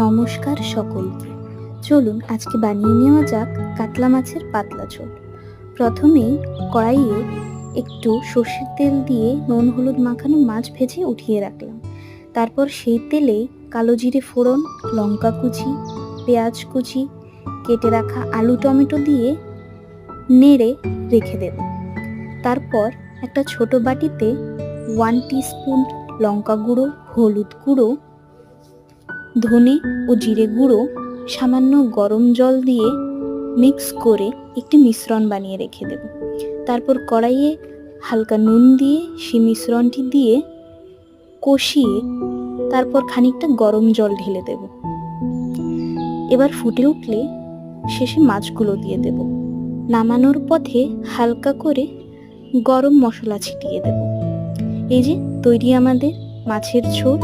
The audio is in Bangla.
নমস্কার সকলকে। চলুন আজকে বানিয়ে নেওয়া যাক কাতলা মাছের পাতলা ঝোল। প্রথমেই কড়াইয়ে একটু সর্ষের তেল দিয়ে নুন হলুদ মাখানো মাছ ভেজে উঠিয়ে রাখলাম। তারপর সেই তেলেই কালো জিরে ফোড়ন, লঙ্কা কুচি, পেঁয়াজ কুচি, কেটে রাখা আলু টমেটো দিয়ে নেড়ে রেখে দেব। তারপর একটা ছোট বাটিতে 1 টিস্পুন লঙ্কা গুঁড়ো, হলুদ গুঁড়ো, ধনে ও জিরে গুঁড়ো, সামান্য গরম জল দিয়ে মিক্স করে একটি মিশ্রণ বানিয়ে রেখে দেব। তারপর কড়াইয়ে হালকা নুন দিয়ে সেই মিশ্রণটি দিয়ে কষিয়ে তারপর খানিকটা গরম জল ঢেলে দেব। এবার ফুটে উঠলে শেষে মাছগুলো দিয়ে দেব। নামানোর পথে হালকা করে গরম মশলা ছিটিয়ে দেব। এই যে তৈরি আমাদের মাছের ঝোল।